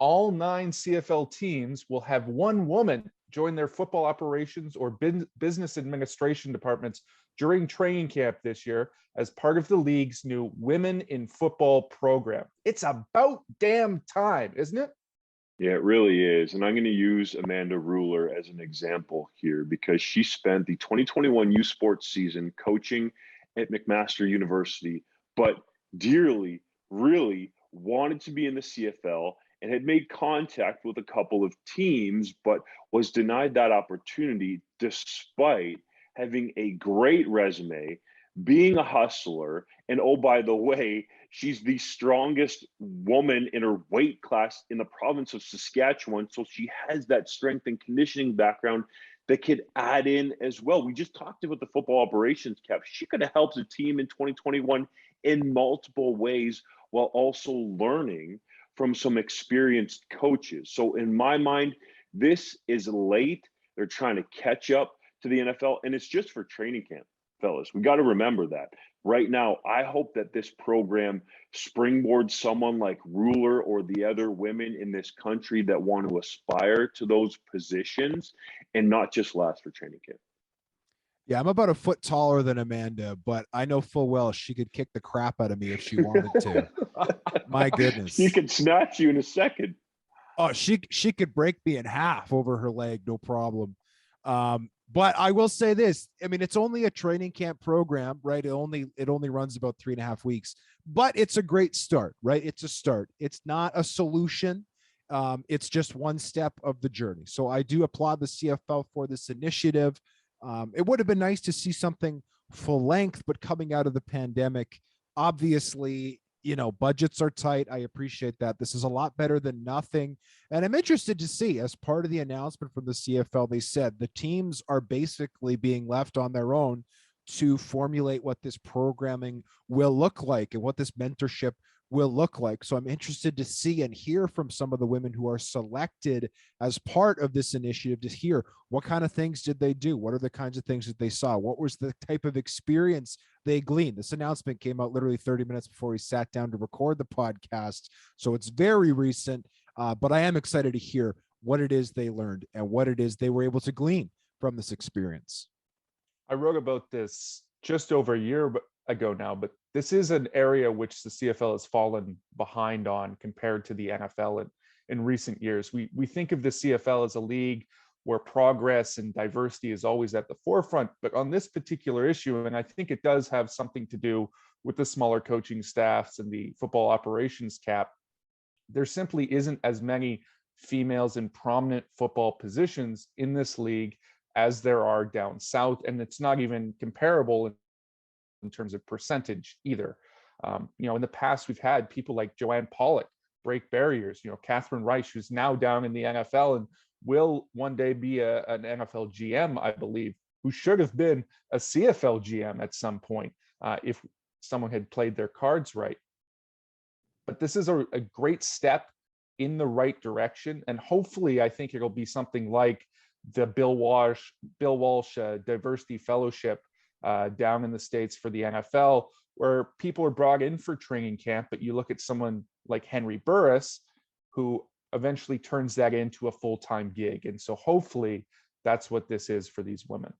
all 9 CFL teams will have one woman join their football operations or business administration departments during training camp this year as part of the league's new Women in Football program. It's about damn time, isn't it? Yeah, it really is. And I'm going to use Amanda Ruler as an example here because she spent the 2021 U Sports season coaching at McMaster University, but dearly, really wanted to be in the CFL and had made contact with a couple of teams, but was denied that opportunity despite having a great resume, being a hustler, and oh, by the way, she's the strongest woman in her weight class in the province of Saskatchewan. So she has that strength and conditioning background that could add in as well. We just talked about the football operations cap. She could have helped the team in 2021 in multiple ways while also learning from some experienced coaches. So in my mind, this is late. They're trying to catch up to the NFL, and it's just for training camp, fellas. We got to remember that. Right now, I hope that this program springboards someone like Ruler or the other women in this country that want to aspire to those positions and not just last for training camp. Yeah, I'm about a foot taller than Amanda, but I know full well she could kick the crap out of me if she wanted to. My goodness. She could snatch you in a second. Oh, she could break me in half over her leg, no problem. But I will say this. I mean, it's only a training camp program, right? It only runs about 3.5 weeks, but it's a great start, right? It's a start. It's not a solution. It's just one step of the journey. So I do applaud the CFL for this initiative. It would have been nice to see something full length, but coming out of the pandemic, obviously, budgets are tight. I appreciate that. This is a lot better than nothing. And I'm interested to see, as part of the announcement from the CFL, they said the teams are basically being left on their own to formulate what this programming will look like and what this mentorship will look like. So I'm interested to see and hear from some of the women who are selected as part of this initiative to hear what kind of things did they do? What are the kinds of things that they saw? What was the type of experience they gleaned? This announcement came out literally 30 minutes before we sat down to record the podcast. So it's very recent, but I am excited to hear what it is they learned and what it is they were able to glean from this experience. I wrote about this just over a year ago now, but this is an area which the CFL has fallen behind on compared to the NFL in recent years. We think of the CFL as a league where progress and diversity is always at the forefront, but on this particular issue, and I think it does have something to do with the smaller coaching staffs and the football operations cap, there simply isn't as many females in prominent football positions in this league as there are down south, and it's not even comparable in terms of percentage either. In the past, we've had people like Joanne Pollock break barriers. Catherine Reich, who's now down in the NFL and will one day be an NFL GM, I believe, who should have been a CFL GM at some point if someone had played their cards right. But this is a great step in the right direction, and hopefully, I think it'll be something like the Bill Walsh Diversity Fellowship down in the States for the NFL, where people are brought in for training camp, but you look at someone like Henry Burris, who eventually turns that into a full-time gig. And so hopefully that's what this is for these women.